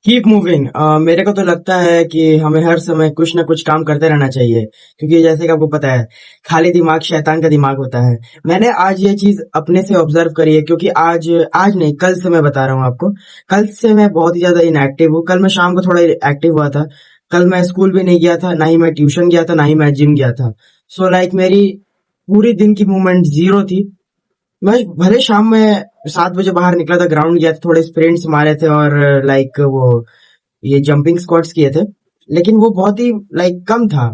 Keep moving. मेरे को तो लगता है कि हमें हर समय कुछ ना कुछ काम करते रहना चाहिए, क्योंकि जैसे कि आपको पता है, खाली दिमाग शैतान का दिमाग होता है। मैंने आज ये चीज अपने से ऑब्जर्व करी है, क्योंकि आज आज नहीं, कल से मैं बता रहा हूँ आपको। कल से मैं बहुत ही ज्यादा इनएक्टिव हूँ। कल मैं शाम को थोड़ा एक्टिव हुआ था। कल मैं स्कूल भी नहीं गया था, ना ही मैं ट्यूशन गया था, ना ही मैं जिम गया था। सो लाइक मेरी पूरी दिन की मूवमेंट जीरो थी। मैं भले शाम में 7 बजे बाहर निकला था, ग्राउंड गया था, थोड़े स्प्रिंट्स मारे थे और लाइक वो ये जंपिंग स्क्वाट्स किए थे, लेकिन वो बहुत ही लाइक कम था।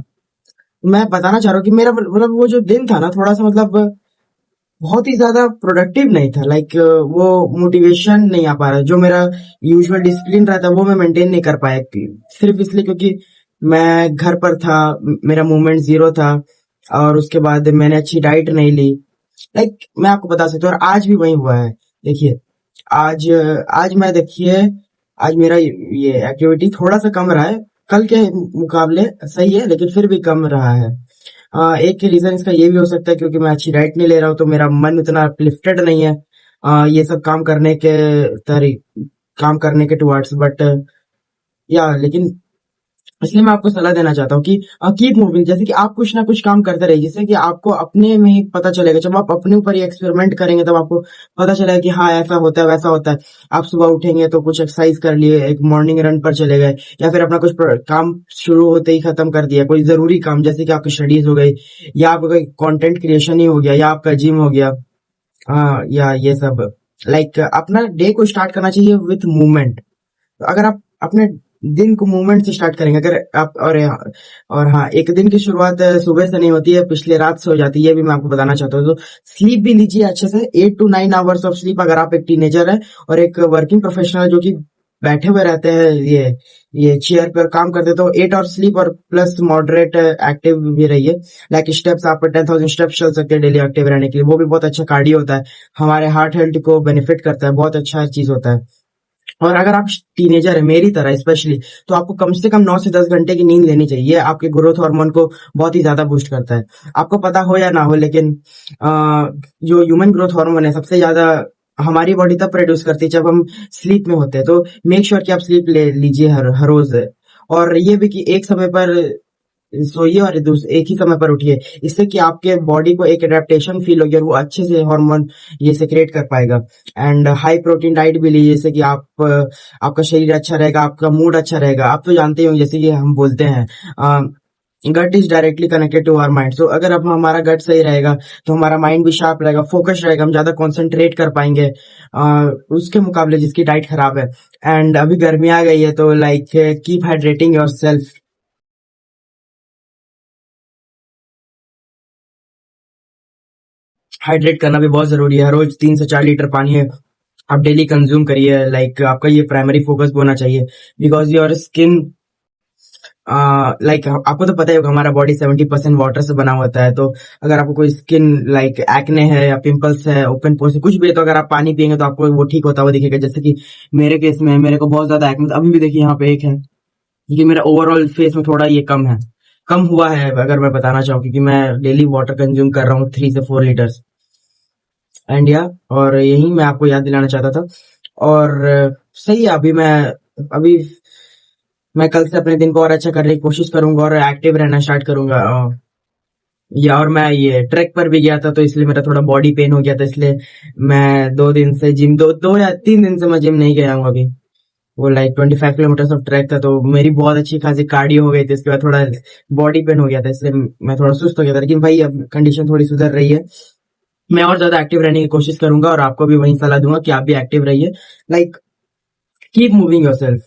मैं बताना चाह रहा हूँ कि मेरा मतलब वो जो दिन था ना, थोड़ा सा मतलब बहुत ही ज्यादा प्रोडक्टिव नहीं था। लाइक वो मोटिवेशन नहीं आ पा रहा, जो मेरा यूजुअल डिसिप्लिन रहता है वो मैं मेंटेन नहीं कर पाया, सिर्फ इसलिए क्योंकि मैं घर पर था, मेरा मूवमेंट जीरो था। और उसके बाद मैंने अच्छी डाइट नहीं ली। लाइक मैं आपको बता सकता हूँ, और आज भी वही हुआ है। देखिए, आज आज मैं देखिए आज मेरा ये एक्टिविटी थोड़ा सा कम रहा है। कल के मुकाबले सही है, लेकिन फिर भी कम रहा है। एक रीजन इसका ये भी हो सकता है क्योंकि मैं अच्छी डाइट नहीं ले रहा हूँ, तो मेरा मन उतना अपलिफ्टेड नहीं है ये सब तरी काम करने के टुवर्ड्स। बट या लेकिन इसलिए मैं आपको सलाह देना चाहता हूँ कि कीप मूविंग। जैसे कि आप कुछ ना कुछ काम करते रहिए, जिससे कि आपको अपने में ही पता चलेगा। जब आप अपने ऊपर ही एक्सपेरिमेंट करेंगे, तब आपको पता चलेगा कि हाँ, ऐसा होता है, वैसा होता है। आप सुबह उठेंगे तो कुछ एक्सरसाइज कर लिए, एक मॉर्निंग रन पर चले गए, या फिर अपना कुछ काम शुरू होते ही खत्म कर दिया, कोई जरूरी काम, जैसे कि आपकी स्टडीज हो गई, या आपका कोई कंटेंट क्रिएशन ही हो गया, या आपका जिम हो गया। या ये सब लाइक अपना डे को स्टार्ट करना चाहिए विथ मूवमेंट। अगर आप अपने दिन को मूवमेंट से स्टार्ट करेंगे, अगर आप और हाँ, एक दिन की शुरुआत सुबह से नहीं होती है, पिछले रात से हो जाती है। ये भी मैं आपको बताना चाहता हूँ। तो स्लीप भी लीजिए अच्छे से, 8 to 9 आवर्स ऑफ स्लीप। अगर आप एक टीनेजर है और एक वर्किंग प्रोफेशनल जो कि बैठे हुए रहते हैं, ये चेयर पर काम करते हैं, तो 8 आवर स्लीप और प्लस मॉडरेट एक्टिव भी रहिए। लाइक स्टेप्स, आप 10,000 स्टेप्स चल सकते हैं डेली एक्टिव रहने के लिए। वो भी बहुत अच्छा कार्डियो होता है, हमारे हार्ट हेल्थ को बेनिफिट करता है, बहुत अच्छा चीज होता है। और अगर आप टीनेजर है मेरी तरह स्पेशली, तो आपको कम से कम 9 से 10 घंटे की नींद लेनी चाहिए। ये आपके ग्रोथ हार्मोन को बहुत ही ज्यादा बूस्ट करता है। आपको पता हो या ना हो, लेकिन जो ह्यूमन ग्रोथ हार्मोन है, सबसे ज्यादा हमारी बॉडी तब प्रोड्यूस करती है जब हम स्लीप में होते हैं। तो मेक श्योर कि आप स्लीप ले लीजिए हर रोज। और ये भी कि एक समय पर सोइए और एक ही समय पर उठिए, इससे कि आपके बॉडी को एक एडेप्टेशन फील होगी और वो अच्छे से हार्मोन ये सेक्रेट कर पाएगा। एंड हाई प्रोटीन डाइट भी लीजिए, जैसे कि आपका शरीर अच्छा रहेगा, आपका मूड अच्छा रहेगा। आप तो जानते ही होंगे, जैसे कि हम बोलते हैं gut is directly connected to our mind. So अगर अब हमारा गट सही रहेगा, तो हमारा माइंड भी शार्प रहेगा, फोकस रहेगा, हम ज्यादा कॉन्सेंट्रेट कर पाएंगे उसके मुकाबले जिसकी डाइट खराब है। एंड अभी गर्मी आ गई है, तो like keep hydrating your self. Hydrate करना भी बहुत जरूरी है। रोज 3 से 4 लीटर पानी है आप डेली कंज्यूम करिए। लाइक आपका ये प्राइमरी फोकस होना चाहिए, बिकॉज योर स्किन लाइक आपको तो पता ही होगा, हमारा बॉडी 70% वाटर से बना होता है। तो अगर आपको कोई स्किन लाइक एक्ने है या पिंपल्स है, ओपन पोर्स कुछ भी है, तो अगर आप पानी पियेंगे तो आपको वो ठीक होता हुआ दिखेगा। जैसे कि मेरे केस में मेरे को बहुत ज्यादा एक्ने अभी भी देखिए यहाँ पे एक है, क्योंकि मेरा ओवरऑल फेस में थोड़ा ये कम हुआ है, अगर मैं बताना चाहूँ, क्योंकि मैं डेली वाटर कंज्यूम कर रहा हूँ 3 से 4 लीटर्स। एंड या और यही मैं आपको याद दिलाना चाहता था। और सही है, अभी मैं कल से अपने दिन को और अच्छा करने की कोशिश करूंगा और एक्टिव रहना स्टार्ट करूंगा। या और मैं ये ट्रैक पर भी गया था, तो इसलिए मेरा थोड़ा बॉडी पेन हो गया था, इसलिए मैं 2 दिन से जिम, 2 या 3 दिन से मैं जिम नहीं गया हूँ अभी। वो लाइक 25 किलोमीटर ऑफ ट्रैक था, तो मेरी बहुत अच्छी खासी कार्डियो हो गई थी। इसके बाद थोड़ा बॉडी पेन हो गया था, इसलिए मैं थोड़ा सुस्त हो गया था। लेकिन भाई अब कंडीशन थोड़ी सुधर रही है, मैं और ज्यादा एक्टिव रहने की कोशिश करूंगा, और आपको भी वही सलाह दूंगा कि आप भी एक्टिव रहिए। Like keep moving yourself.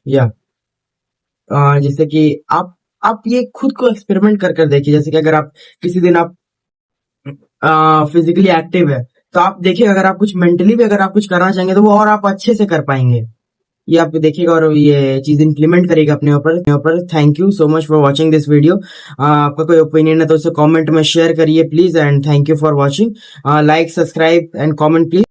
या जिससे कि आप ये खुद को एक्सपेरिमेंट कर कर देखिए। जैसे कि अगर आप किसी दिन आप फिजिकली एक्टिव है, तो आप देखिए, अगर आप कुछ मेंटली भी अगर आप कुछ करना चाहेंगे, तो वो और आप अच्छे से कर पाएंगे। ये आप देखिएगा और ये चीज इंप्लीमेंट करिएगा अपने ऊपर। Thank you so much for watching this video. आपका कोई ओपिनियन है तो उसे कमेंट में शेयर करिए please. And thank you for watching. Like, subscribe and comment please.